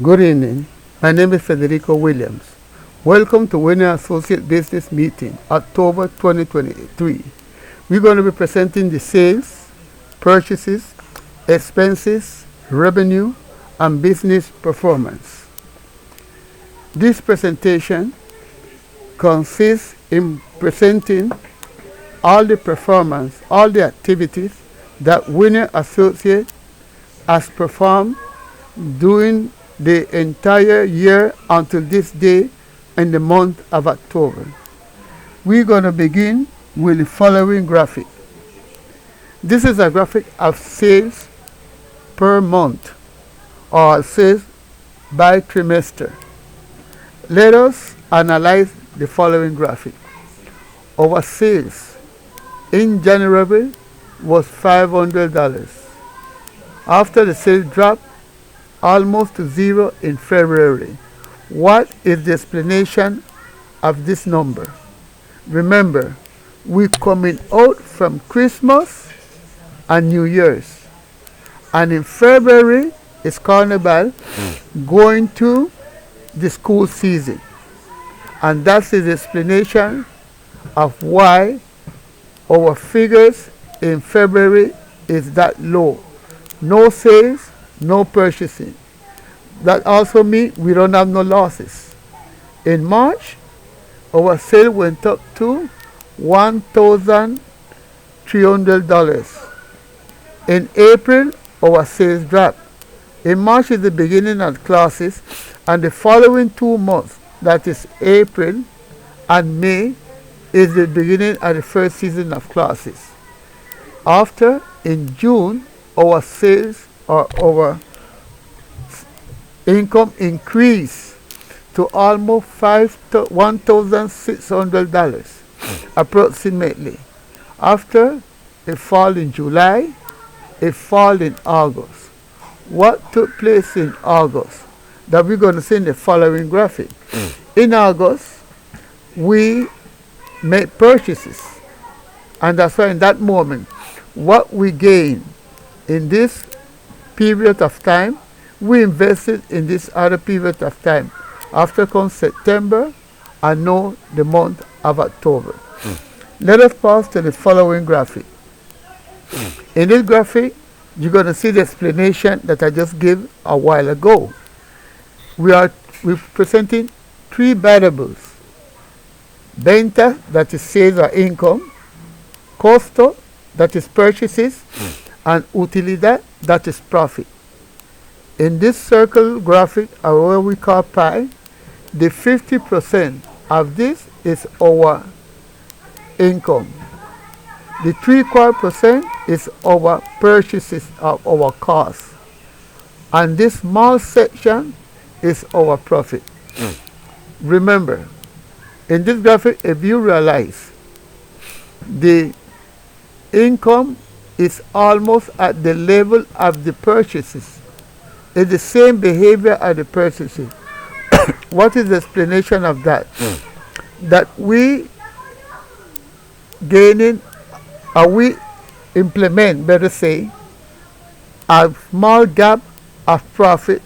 Good evening. My name is Federico Williams. Welcome to Winnerassociate Business Meeting, October 2023. We're going to be presenting the sales, purchases, expenses, revenue, and business performance. This presentation consists in presenting all the performance, all the activities that Winner Associate has performed during the entire year until this day in the month of October. We're going to begin with the following graphic. This is a graphic of sales per month or sales by trimester. Let us analyze the following graphic. Our sales in January was $500. After the sales dropped almost to zero in February. What is the explanation of this number? Remember, we're coming out from Christmas and New Year's. And in February is Carnival, going to the school season. And that's the explanation of why our figures in February is that low. No sales, no purchasing. That also means we don't have no losses. In March, our sale went up to $1,300. In April, our sales dropped. In March is the beginning of classes, and the following 2 months, that is April and May, is the beginning of the first season of classes. After, in June, our sales or our income increased to almost $1,600 approximately. After a fall in July, a fall in August. What took place in August? That we're going to see in the following graphic. In August, we made purchases, and that's why in that moment, what we gained in this period of time, we invested in this other period of time. After comes September and now the month of October. Let us pass to the following graphic. In this graphic, you're going to see the explanation that I just gave a while ago. We're presenting three variables. Venta, that is sales or income. Costo, that is purchases. And utilidad, that is profit. In this circle graphic, or what we call pie, the 50% of this is our income. The 3/4% is our purchases of our costs. And this small section is our profit. Remember, in this graphic, if you realize the income is almost at the level of the purchases. It's the same behavior as the purchases. What is the explanation of that? That we gaining, or we implement, better say, a small gap of profit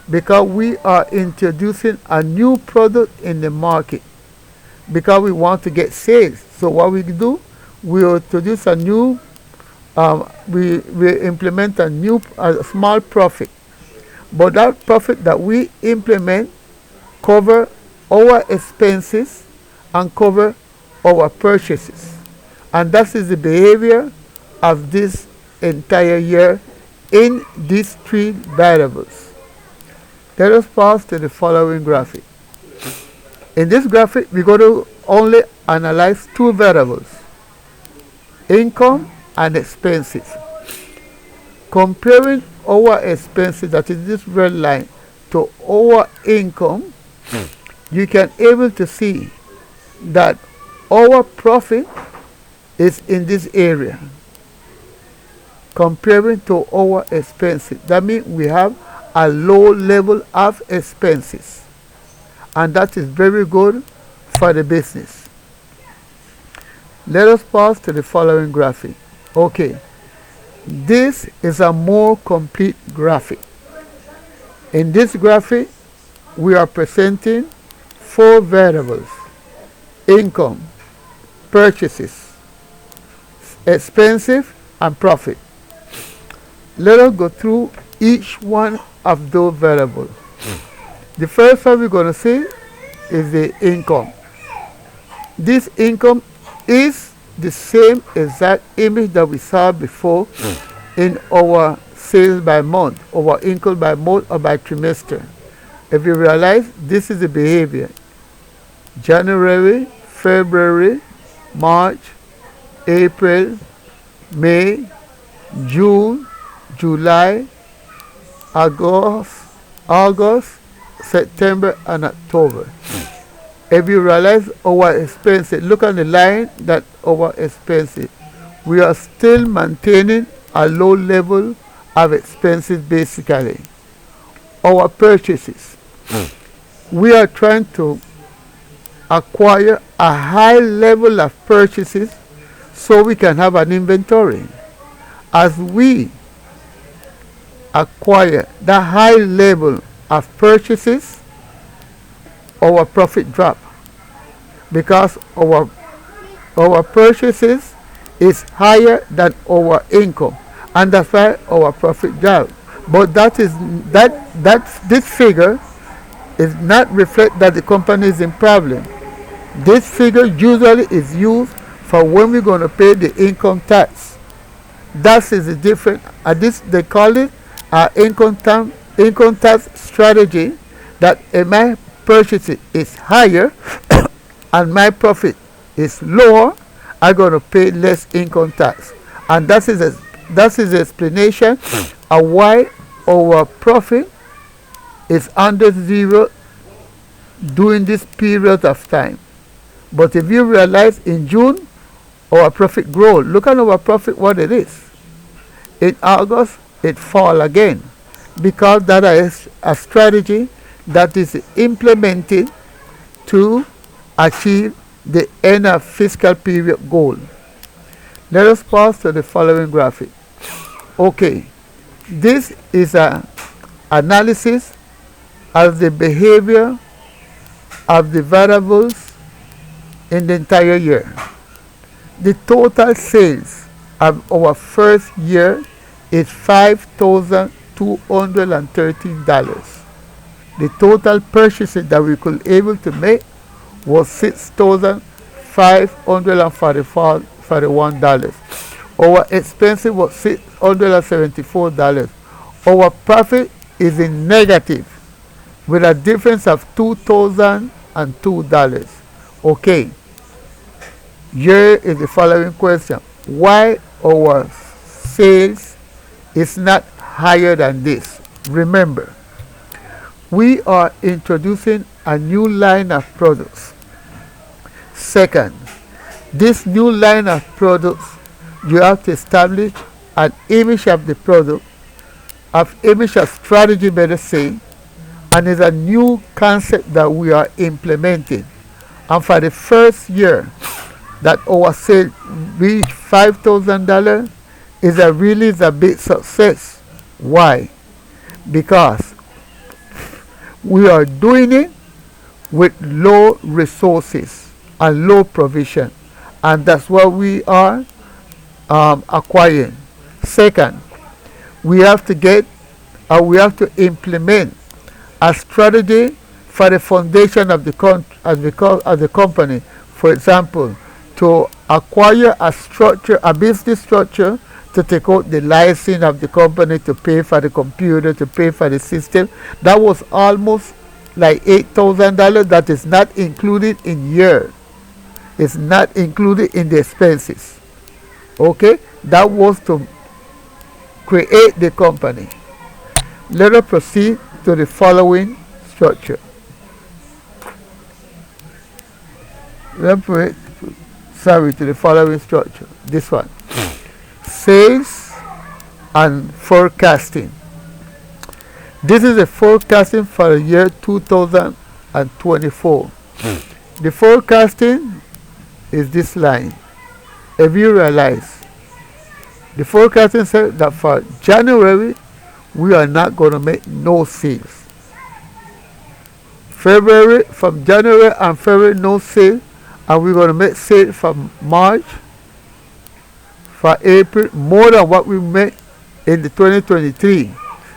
because we are introducing a new product in the market because we want to get sales. So what we do, we introduce a new we implement a small profit, but that profit that we implement cover our expenses and cover our purchases, and that is the behavior of this entire year in these three variables. Let us pass to the following graphic. In this graphic, we're going to only analyze two variables: income and expenses. Comparing our expenses, that is this red line, to our income, you can able to see that our profit is in this area comparing to our expenses. That means we have a low level of expenses, and that is very good for the business. Let us pass to the following graphic. Okay, this is a more complete graphic. In this graphic, we are presenting four variables: income, purchases, expenses, and profit. Let us go through each one of those variables. The first one we're going to see is the income. This income is the same exact image that we saw before in our sales by month, our income by month or by trimester. If you realize, this is the behavior: January, February, March, April, May, June, July, August, September, and October. If you realize our expenses, look at the line that our expenses, we are still maintaining a low level of expenses basically. Our purchases, we are trying to acquire a high level of purchases so we can have an inventory. As we acquire the high level of purchases, our profit drop because our purchases is higher than our income, and that's why our profit drop. But this figure is not reflect that the company is in problem. This figure usually is used for when we're going to pay the income tax. That is the difference. This they call it income tax strategy. That my purchase is higher and my profit is lower, I'm going to pay less income tax. And that is the explanation of why our profit is under zero during this period of time. But if you realize in June, our profit grows. Look at our profit, what it is. In August, it falls again, because that is a strategy that is implemented to achieve the end of fiscal period goal. Let us pause to the following graphic. Okay, this is an analysis of the behavior of the variables in the entire year. The total sales of our first year is $5,213. The total purchases that we could able to make was $6,541. Our expenses was $674. Our profit is in negative with a difference of $2,002. Okay. Here is the following question: why our sales is not higher than this? Remember, we are introducing a new line of products. Second, this new line of products, you have to establish an image of the product, image of strategy, better say, and it's a new concept that we are implementing. And for the first year that our sales reach $5,000 is a big success. Why? Because we are doing it with low resources and low provision, and that's what we are acquiring. Second, we have to implement a strategy for the foundation of the company. For example, to acquire a business structure to take out the license of the company, to pay for the computer, to pay for the system. That was almost like $8,000. That is not included in year. It's not included in the expenses. Okay? That was to create the company. Let us proceed to the following structure. To the following structure. This one. Sales and forecasting. This is the forecasting for the year 2024. The forecasting is this line. If you realize, the forecasting says that for January, we are not going to make no sales. February, from January and February, no sale. And we're going to make sale from March, for April, more than what we made in the 2023.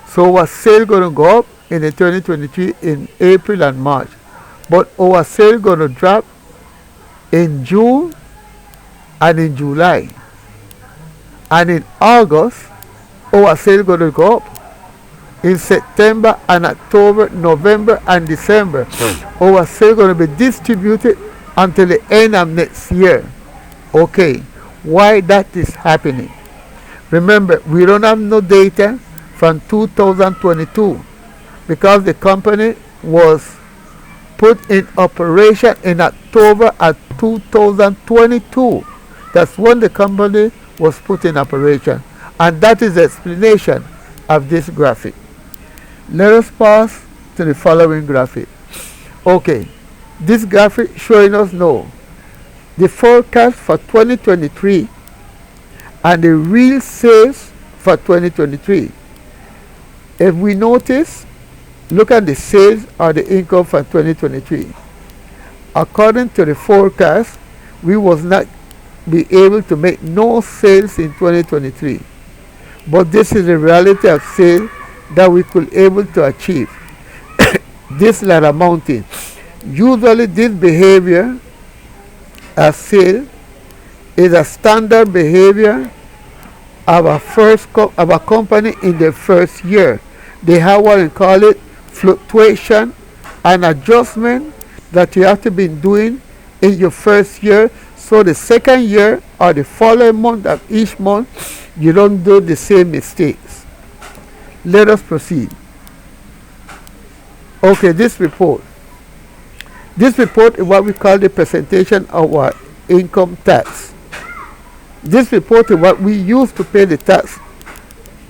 So our sale going to go up in the 2023 in April and March. But our sale going to drop in June and in July. And in August, our sale going to go up. In September and October, November and December, our sale going to be distributed until the end of next year. Okay, why that is happening? Remember, we don't have no data from 2022 because the company was put in operation in October of 2022. That's when the company was put in operation. And that is the explanation of this graphic. Let us pass to the following graphic. Okay, this graphic showing us now the forecast for 2023 and the real sales for 2023. If we notice, look at the sales or the income for 2023. According to the forecast, we was not be able to make no sales in 2023. But this is the reality of sales that we could able to achieve. This lot amounting. Usually this behavior of sale is a standard behavior of a company in the first year. They have what we call it fluctuation and adjustment that you have to be doing in your first year, so the second year or the following month of each month you don't do the same mistakes. Let us proceed. Okay, this report is what we call the presentation of our income tax. This report is what we use to pay the tax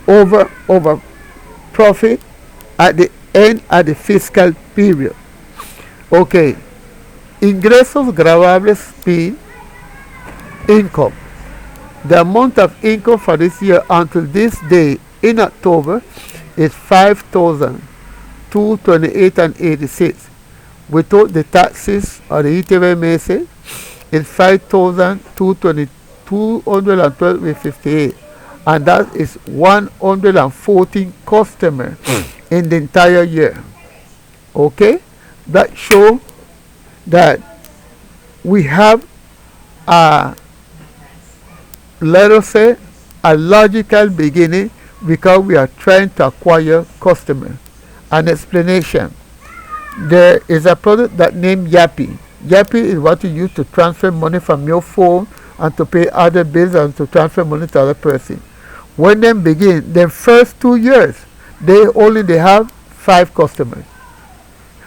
over profit at the end of the fiscal period. Okay, ingresos gravables PIN, income. The amount of income for this year until this day in October is 5,228.86. Without the taxes or the ITV is 5,212.58, and that is 114 customers in the entire year. Okay, that shows that we have a, let us say, a logical beginning because we are trying to acquire customers. An explanation. There is a product that named Yappy. Yappy is what you use to transfer money from your phone and to pay other bills and to transfer money to other person. When they begin, the first 2 years, they have 5 customers.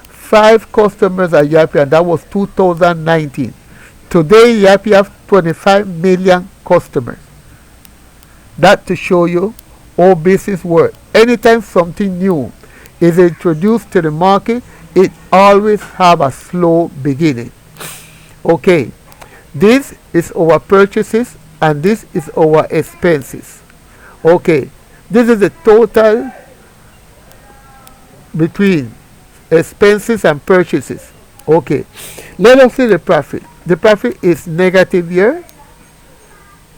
5 customers at Yappy, and that was 2019. Today, Yappy have 25 million customers. That to show you how business works. Anytime something new is introduced to the market, it always have a slow beginning. Okay, this is our purchases and this is our expenses. Okay, this is the total between expenses and purchases. Okay, let us see the profit. The profit is negative here.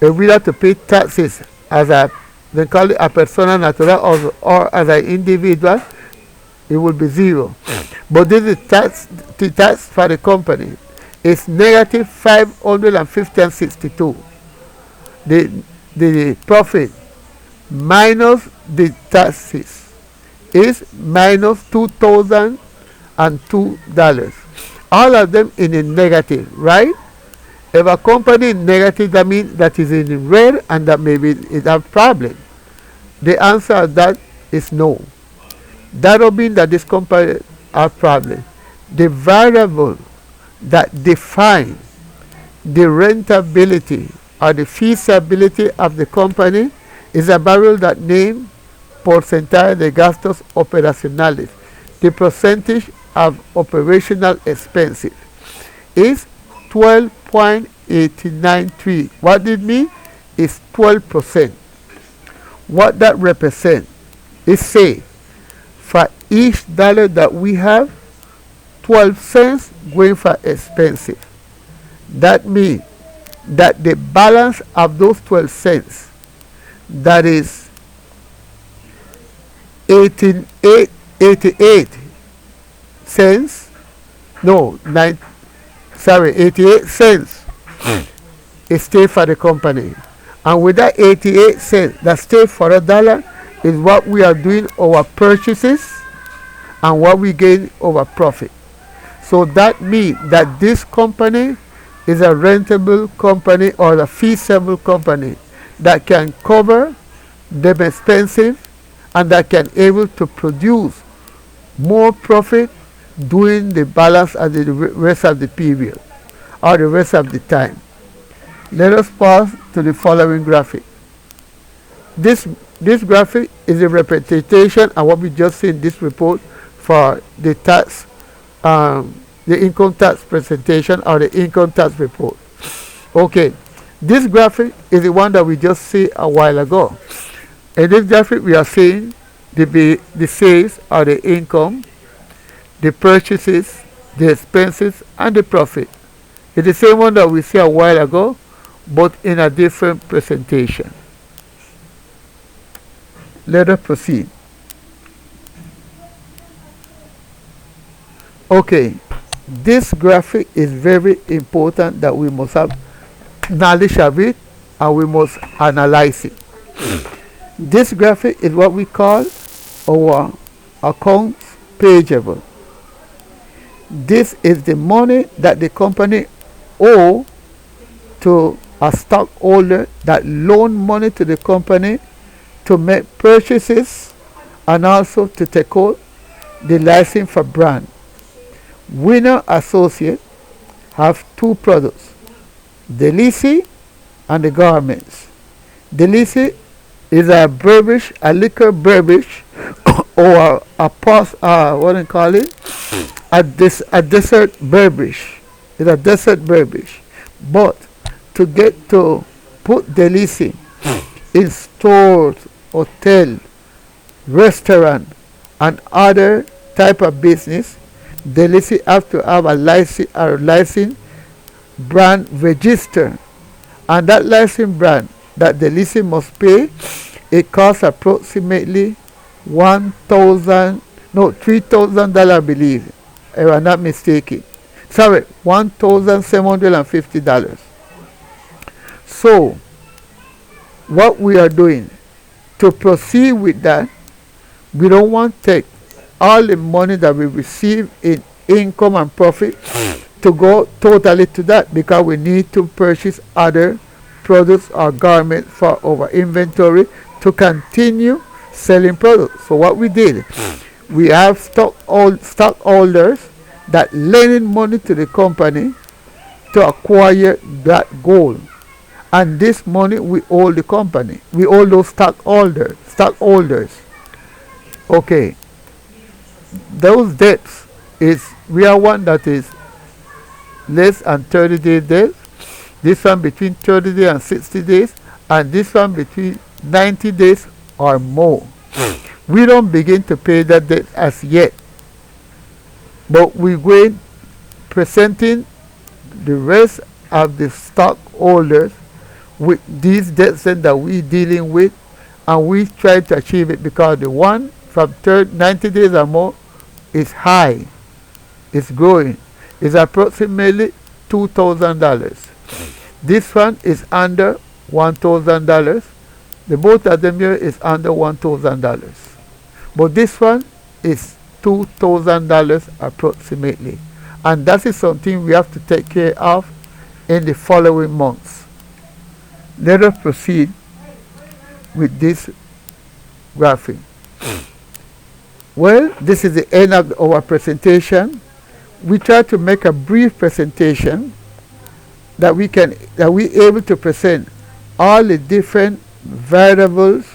If we have to pay taxes as a, they call it a persona natural or as an individual, it will be 0. But this is the tax for the company. It's negative 550.62. The profit minus the taxes is minus $2,002. All of them in a negative, right? If a company is negative, that means that is in red and that maybe it has problem. The answer to that is no. That will mean that this company has problem. The variable that define the rentability or the feasibility of the company is a variable that named porcentaje de gastos operacionales. The percentage of operational expenses is 12.893. What did it mean? It's 12%. What that represents is, say, for each dollar that we have, 12 cents going for expenses. That means that the balance of those 12 cents, that is 88 cents, no, 88 cents is stay for the company. And with that 88 cents that stay for $1 is what we are doing our purchases and what we gain our profit. So that means that this company is a rentable company or a feasible company that can cover them expensive and that can able to produce more profit during the balance of the rest of the period or the rest of the time. Let us pass to the following graphic. This graphic is a representation of what we just see in this report for the tax, the income tax presentation or the income tax report. Okay, this graphic is the one that we just see a while ago. In this graphic, we are seeing the sales or the income, the purchases, the expenses, and the profit. It's the same one that we see a while ago, but in a different presentation. Let us proceed. Okay, this graphic is very important that we must have knowledge of it and we must analyze it. This graphic is what we call our accounts payable. This is the money that the company owe to a stockholder that loan money to the company to make purchases and also to take out the license for brand. Winnerassociate have two products, the Lisi and the garments. The Lisi is a beverage, a liquor beverage, or what do you call it? A dessert beverage. It's a dessert beverage. But to get to put the Lisi in stores, hotel, restaurant, and other type of business, the Lisi have to have a license brand register, and that license brand that the Lisi must pay, it costs approximately $3,000, I believe, if I'm not mistaken. Sorry, $1,750. So, what we are doing to proceed with that, we don't want to take all the money that we receive in income and profit to go totally to that, because we need to purchase other products or garments for our inventory to continue selling products. So what we did, we have stockholders that lending money to the company to acquire that goal, and this money we owe the company. We owe those stockholders. Okay, those debts we have one that is less than 30 days debt, this one between 30 days and 60 days, and this one between 90 days or more. We don't begin to pay that debt as yet, but we're going presenting the rest of the stockholders with these debts that we're dealing with, and we try to achieve it, because the one from 90 days or more is high, it's growing, it's approximately $2,000. This one is under $1,000. The both of them here is under $1,000, but this one is $2,000 approximately, and that is something we have to take care of in the following months. Let us proceed with this graphic. Well, this is the end of our presentation. We try to make a brief presentation that we able to present all the different variables,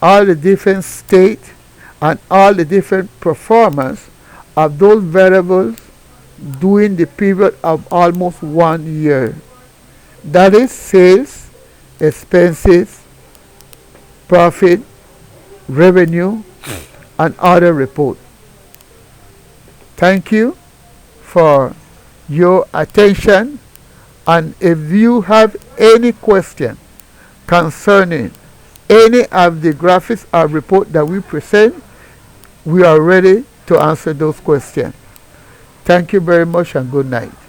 all the different state, and all the different performance of those variables during the period of almost 1 year. That is sales, expenses, profit, revenue, and other report. Thank you. for your attention. And if you have any question concerning any of the graphics or report that we present, we are ready to answer those questions. Thank you very much and good night.